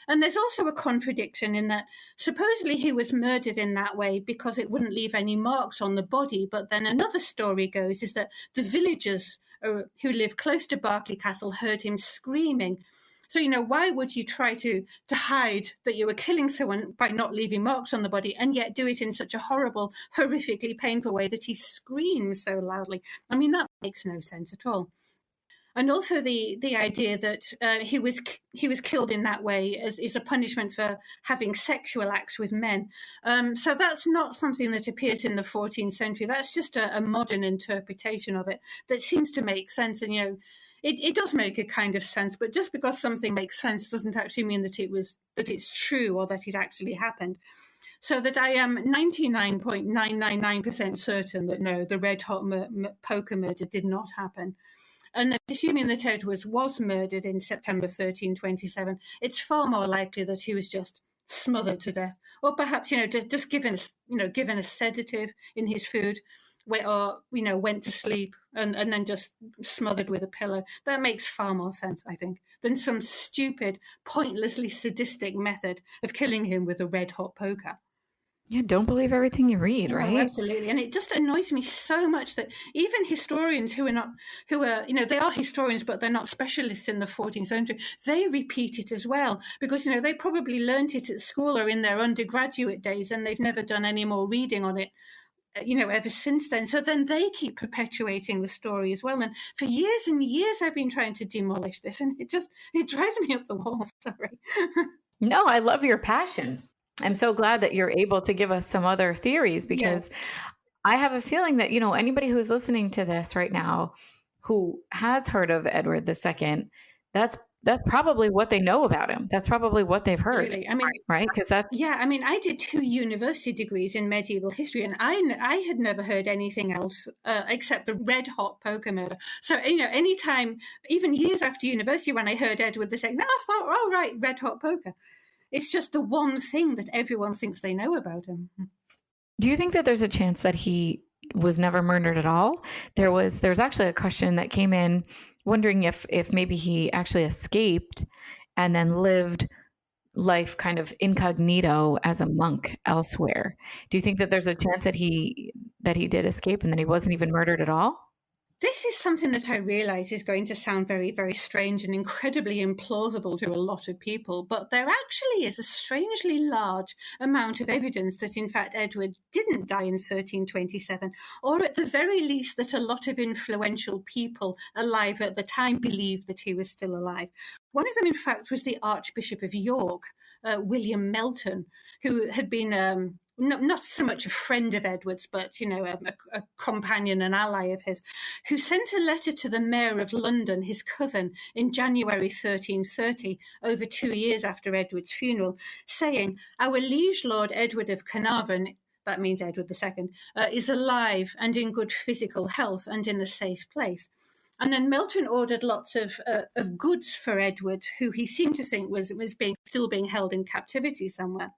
And there's also a contradiction in that supposedly he was murdered in that way because it wouldn't leave any marks on the body. But then another story goes is that the villagers who live close to Berkeley Castle heard him screaming. So, why would you try to hide that you were killing someone by not leaving marks on the body and yet do it in such a horrible, horrifically painful way that he screams so loudly? I mean, that makes no sense at all. And also the idea that he was killed in that way is a punishment for having sexual acts with men. So that's not something that appears in the 14th century. That's just a modern interpretation of it that seems to make sense. And, it does make a kind of sense, but just because something makes sense doesn't actually mean that it's true or that it actually happened. So that I am 99.999% certain that no, the red hot poker murder did not happen. And assuming that Edward was murdered in September 1327, it's far more likely that he was just smothered to death, or perhaps just given a sedative in his food, or went to sleep and then just smothered with a pillow. That makes far more sense, I think, than some stupid, pointlessly sadistic method of killing him with a red hot poker. Yeah, don't believe everything you read, right? Oh, absolutely. And it just annoys me so much that even historians who are they are historians, but they're not specialists in the 14th century, they repeat it as well, because, they probably learnt it at school or in their undergraduate days, and they've never done any more reading on it, ever since then. So then they keep perpetuating the story as well. And for years and years, I've been trying to demolish this, and it drives me up the wall. Sorry. No, I love your passion. I'm so glad that you're able to give us some other theories, because I have a feeling that, anybody who's listening to this right now who has heard of Edward II, that's probably what they know about him. That's probably what they've heard. Really? I mean, right? Because I did 2 university degrees in medieval history, and I had never heard anything else except the red hot poker murder. So, anytime, even years after university, when I heard Edward II, I thought, oh, right, red hot poker. It's just the one thing that everyone thinks they know about him. Do you think that there's a chance that he was never murdered at all? There's actually a question that came in wondering if maybe he actually escaped and then lived life kind of incognito as a monk elsewhere. Do you think that there's a chance that he did escape and that he wasn't even murdered at all? This is something that I realize is going to sound very, very strange and incredibly implausible to a lot of people, but there actually is a strangely large amount of evidence that, in fact, Edward didn't die in 1327, or at the very least that a lot of influential people alive at the time believed that he was still alive. One of them, in fact, was the Archbishop of York, William Melton, who had been not so much a friend of Edward's, but, a companion and ally of his, who sent a letter to the Mayor of London, his cousin, in January 1330, over 2 years after Edward's funeral, saying, "Our liege Lord Edward of Carnarvon," that means Edward II, "is alive and in good physical health and in a safe place." And then Melton ordered lots of goods for Edward, who he seemed to think was still being held in captivity somewhere.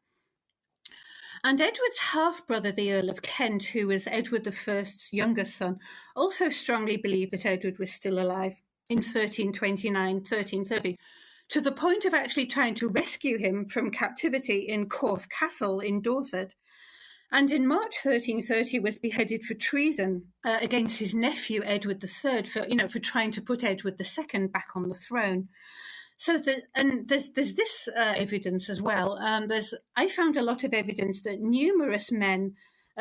And Edward's half-brother, the Earl of Kent, who was Edward I's younger son, also strongly believed that Edward was still alive in 1329, 1330, to the point of actually trying to rescue him from captivity in Corfe Castle in Dorset. And in March 1330 was beheaded for treason against his nephew, Edward III, for trying to put Edward II back on the throne. So there's this evidence as well. I found a lot of evidence that numerous men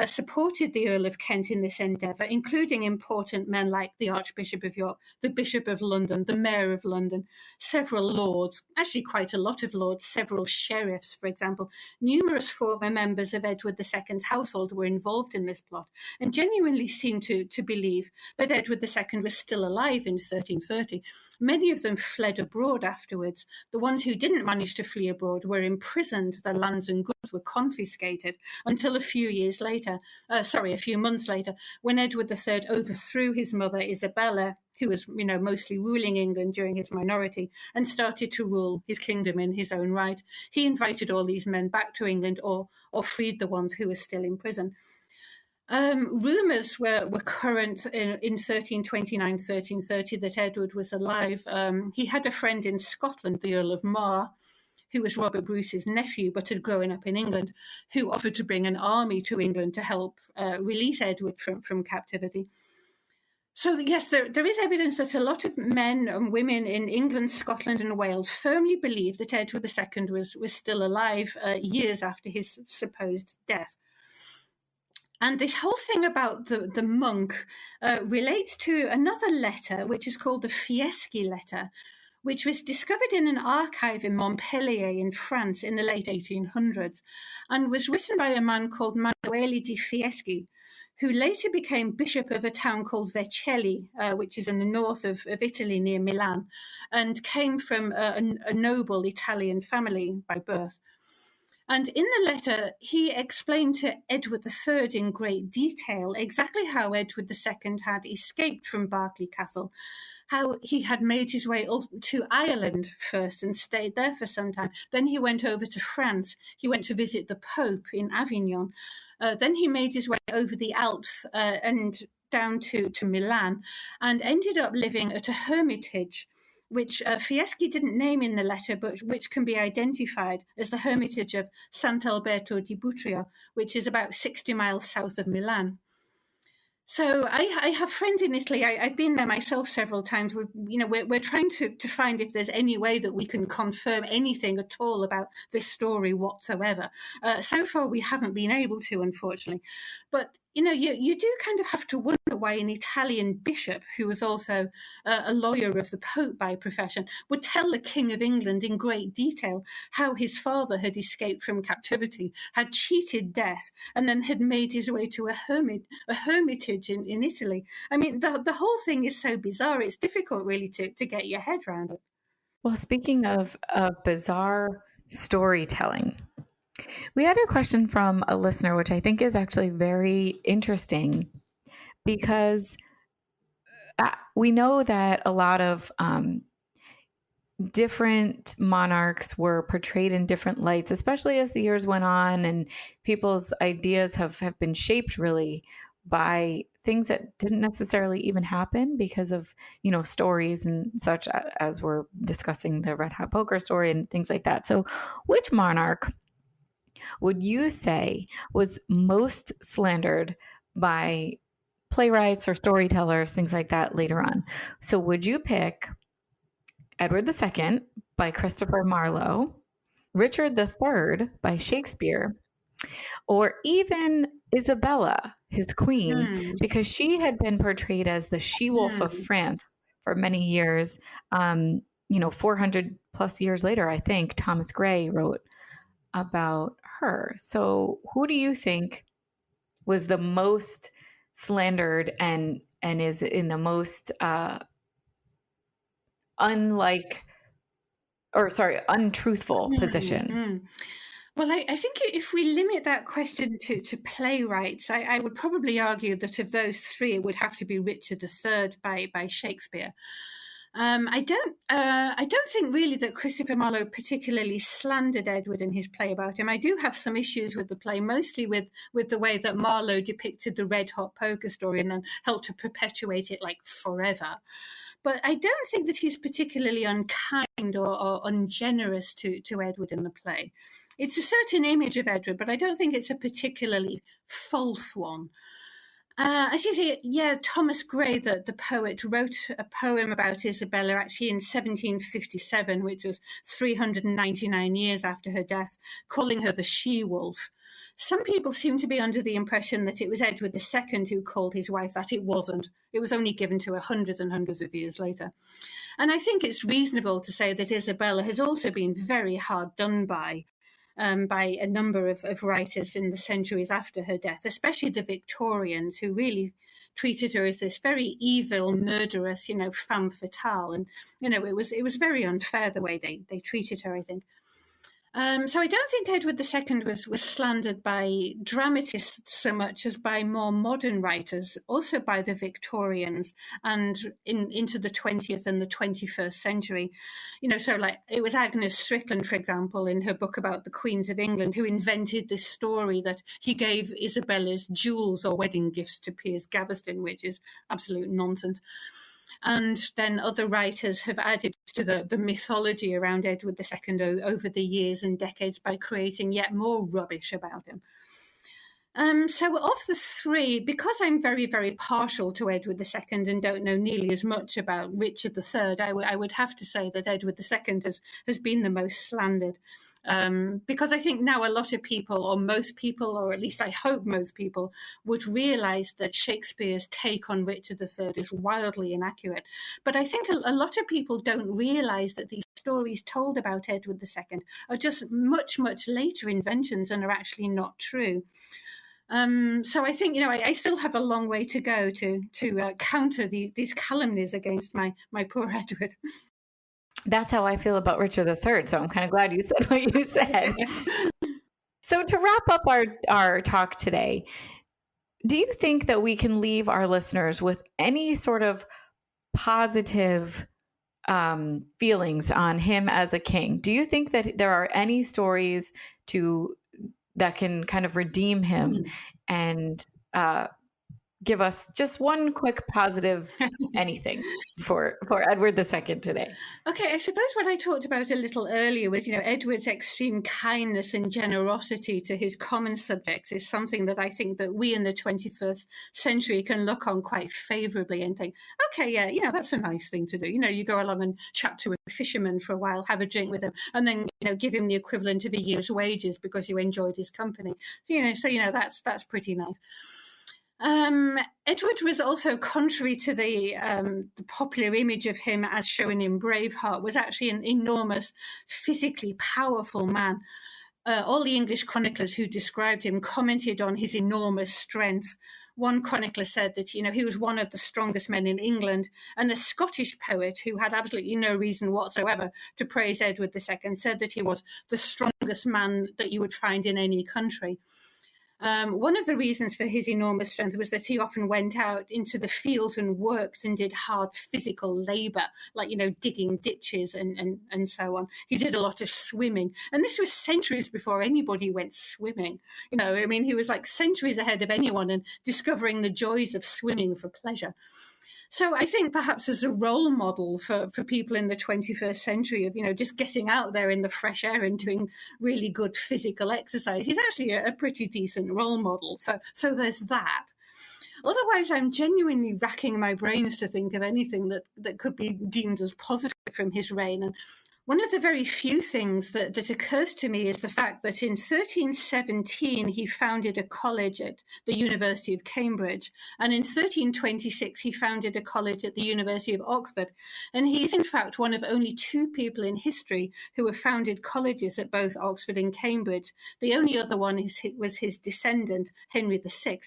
supported the Earl of Kent in this endeavour, including important men like the Archbishop of York, the Bishop of London, the Mayor of London, several lords, actually quite a lot of lords, several sheriffs, for example. Numerous former members of Edward II's household were involved in this plot and genuinely seemed to believe that Edward II was still alive in 1330. Many of them fled abroad afterwards. The ones who didn't manage to flee abroad were imprisoned, their lands and goods were confiscated until a few months later, when Edward III overthrew his mother Isabella who was, mostly ruling England during his minority, and started to rule his kingdom in his own right. He invited all these men back to England or freed the ones who were still in prison. Rumours were current in 1329, 1330 that Edward was alive. He had a friend in Scotland, the Earl of Mar, who was Robert Bruce's nephew but had grown up in England, who offered to bring an army to England to help release Edward from captivity. So yes, there is evidence that a lot of men and women in England, Scotland and Wales firmly believed that Edward II was still alive years after his supposed death. And this whole thing about the monk relates to another letter, which is called the Fiesta Letter, which was discovered in an archive in Montpellier in France in the late 1800s, and was written by a man called Manuele di Fieschi, who later became bishop of a town called Vercelli, which is in the north of Italy near Milan, and came from a noble Italian family by birth. And in the letter, he explained to Edward III in great detail exactly how Edward II had escaped from Berkeley Castle, how he had made his way to Ireland first and stayed there for some time. Then he went over to France. He went to visit the Pope in Avignon. Then he made his way over the Alps and down to Milan, and ended up living at a hermitage, which Fieschi didn't name in the letter, but which can be identified as the Hermitage of Sant'Alberto di Butria, which is about 60 miles south of Milan. So I have friends in Italy. I've been there myself several times. We're trying to find if there's any way that we can confirm anything at all about this story whatsoever. So far, we haven't been able to, unfortunately. But you do kind of have to wonder why an Italian bishop, who was also a lawyer of the Pope by profession, would tell the King of England in great detail how his father had escaped from captivity, had cheated death, and then had made his way to a hermitage in Italy. I mean, the whole thing is so bizarre. It's difficult, really, to get your head around it. Well, speaking of bizarre storytelling, we had a question from a listener, which I think is actually very interesting, because we know that a lot of different monarchs were portrayed in different lights, especially as the years went on, and people's ideas have been shaped really by things that didn't necessarily even happen because of, stories and such, as we're discussing the Red Hot Poker story and things like that. So which monarch would you say was most slandered by playwrights or storytellers, things like that later on? So would you pick Edward II by Christopher Marlowe, Richard III by Shakespeare, or even Isabella, his queen, because she had been portrayed as the she-wolf of France for many years. 400 plus years later, I think Thomas Gray wrote about her. So who do you think was the most slandered and is in the most untruthful position? Well, I think if we limit that question to playwrights, I would probably argue that of those three, it would have to be Richard III by Shakespeare. I don't think really that Christopher Marlowe particularly slandered Edward in his play about him. I do have some issues with the play, mostly with the way that Marlowe depicted the red hot poker story and then helped to perpetuate it like forever. But I don't think that he's particularly unkind or ungenerous to Edward in the play. It's a certain image of Edward, but I don't think it's a particularly false one. As you say, Thomas Gray, the poet, wrote a poem about Isabella actually in 1757, which was 399 years after her death, calling her the she-wolf. Some people seem to be under the impression that it was Edward II who called his wife that. It wasn't. It was only given to her hundreds and hundreds of years later. And I think it's reasonable to say that Isabella has also been very hard done by a number of writers in the centuries after her death, especially the Victorians, who really treated her as this very evil, murderous, femme fatale. And, it was very unfair the way they treated her, I think. So I don't think Edward II was slandered by dramatists so much as by more modern writers, also by the Victorians and into the 20th and the 21st century. So like it was Agnes Strickland, for example, in her book about the Queens of England, who invented this story that he gave Isabella's jewels or wedding gifts to Piers Gaveston, which is absolute nonsense. And then other writers have added to the mythology around Edward II over the years and decades by creating yet more rubbish about him. So of the three, because I'm very, very partial to Edward II and don't know nearly as much about Richard III, I would have to say that Edward II has been the most slandered. Because I think now a lot of people, or most people, or at least I hope most people, would realise that Shakespeare's take on Richard III is wildly inaccurate. But I think a lot of people don't realise that these stories told about Edward II are just much, much later inventions and are actually not true. So I think, I still have a long way to go to counter these calumnies against my poor Edward. That's how I feel about Richard III. So I'm kind of glad you said what you said. So to wrap up our talk today, do you think that we can leave our listeners with any sort of positive feelings on him as a king? Do you think that there are any stories that can kind of redeem him and give us just one quick positive anything for Edward II today? Okay, I suppose what I talked about a little earlier was, Edward's extreme kindness and generosity to his common subjects is something that I think that we in the 21st century can look on quite favourably and think, okay, yeah, that's a nice thing to do. You go along and chat to a fisherman for a while, have a drink with him, and then, give him the equivalent of a year's wages because you enjoyed his company. That's pretty nice. Edward was also, contrary to the popular image of him as shown in Braveheart, was actually an enormous, physically powerful man. All the English chroniclers who described him commented on his enormous strength. One chronicler said that, he was one of the strongest men in England, and a Scottish poet who had absolutely no reason whatsoever to praise Edward II said that he was the strongest man that you would find in any country. One of the reasons for his enormous strength was that he often went out into the fields and worked and did hard physical labour, like, digging ditches and so on. He did a lot of swimming. And this was centuries before anybody went swimming. He was like centuries ahead of anyone and discovering the joys of swimming for pleasure. So I think perhaps as a role model for people in the 21st century of, just getting out there in the fresh air and doing really good physical exercise, he's actually a pretty decent role model. So there's that. Otherwise, I'm genuinely racking my brains to think of anything that could be deemed as positive from his reign. And one of the very few things that occurs to me is the fact that in 1317 he founded a college at the University of Cambridge, and in 1326 he founded a college at the University of Oxford. And he is in fact one of only two people in history who have founded colleges at both Oxford and Cambridge. The only other one was his descendant, Henry VI.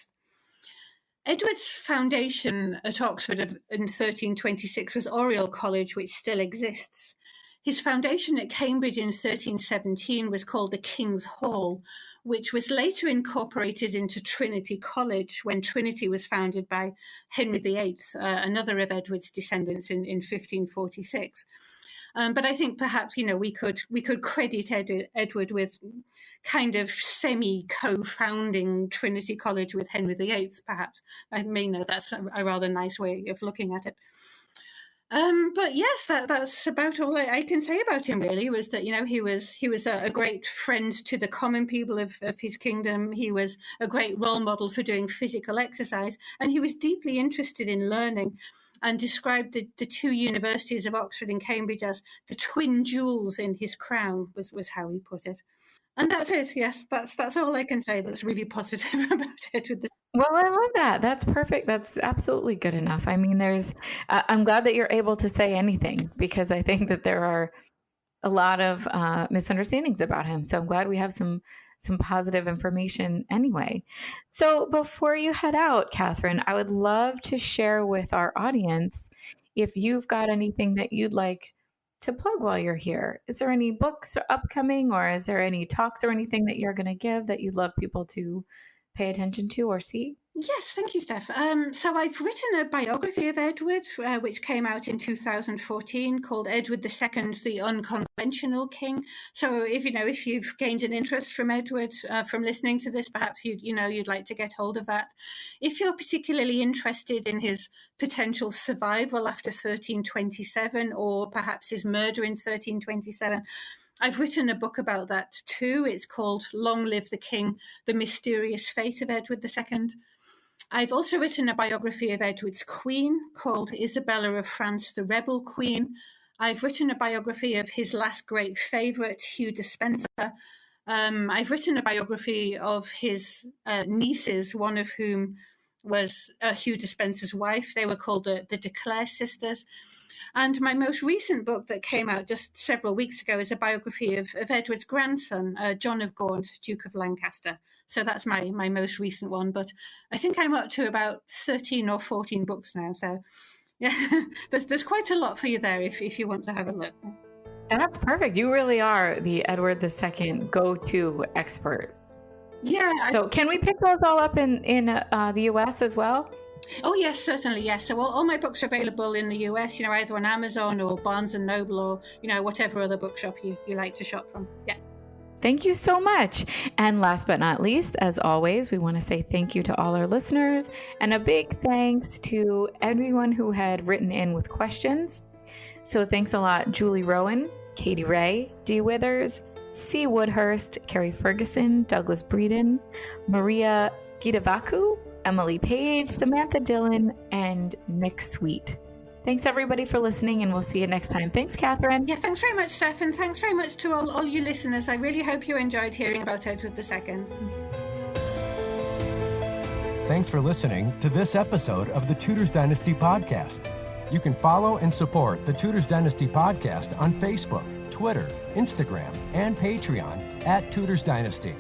Edward's foundation at Oxford in 1326 was Oriel College, which still exists. His foundation at Cambridge in 1317 was called the King's Hall, which was later incorporated into Trinity College when Trinity was founded by Henry VIII, another of Edward's descendants, in 1546. But I think perhaps, we could credit Edward with kind of semi-co-founding Trinity College with Henry VIII, perhaps. I may know that's a rather nice way of looking at it. But yes, that's about all I can say about him, really, was that, he was a great friend to the common people of his kingdom. He was a great role model for doing physical exercise, and he was deeply interested in learning and described the two universities of Oxford and Cambridge as the twin jewels in his crown, was how he put it. And that's it. Yes, that's all I can say that's really positive about Edward. Well, I love that. That's perfect. That's absolutely good enough. I'm glad that you're able to say anything, because I think that there are a lot of misunderstandings about him. So I'm glad we have some positive information anyway. So before you head out, Kathryn, I would love to share with our audience if you've got anything that you'd like to plug while you're here? Is there any books upcoming, or is there any talks or anything that you're going to give that you'd love people to pay attention to or see? Yes, thank you, Steph. So I've written a biography of Edward, which came out in 2014, called Edward II, the Unconventional King. So if you've gained an interest from Edward from listening to this, perhaps you'd like to get hold of that. If you're particularly interested in his potential survival after 1327, or perhaps his murder in 1327, I've written a book about that too. It's called Long Live the King, The Mysterious Fate of Edward II. I've also written a biography of Edward's queen called Isabella of France, the Rebel Queen. I've written a biography of his last great favourite, Hugh Despenser. I've written a biography of his nieces, one of whom was Hugh Despenser's wife. They were called the De Clare sisters. And my most recent book that came out just several weeks ago is a biography of Edward's grandson, John of Gaunt, Duke of Lancaster. So that's my most recent one. But I think I'm up to about 13 or 14 books now. So yeah, there's quite a lot for you there if you want to have a look. That's perfect. You really are the Edward II go-to expert. Yeah. So can we pick those all up in the US as well? Oh, yes, certainly, yes. So all my books are available in the US, either on Amazon or Barnes & Noble or, whatever other bookshop you like to shop from. Yeah. Thank you so much. And last but not least, as always, we want to say thank you to all our listeners and a big thanks to everyone who had written in with questions. So thanks a lot, Julie Rowan, Katie Ray, Dee Withers, C. Woodhurst, Carrie Ferguson, Douglas Breeden, Maria Gidavaku, Emily Page, Samantha Dillon, and Nick Sweet. Thanks everybody for listening, and we'll see you next time. Thanks, Kathryn. Yeah, thanks very much, Steph, and thanks very much to all you listeners. I really hope you enjoyed hearing about Edward II. Thanks for listening to this episode of the Tudors Dynasty Podcast. You can follow and support the Tudors Dynasty Podcast on Facebook, Twitter, Instagram, and Patreon @Tudors Dynasty.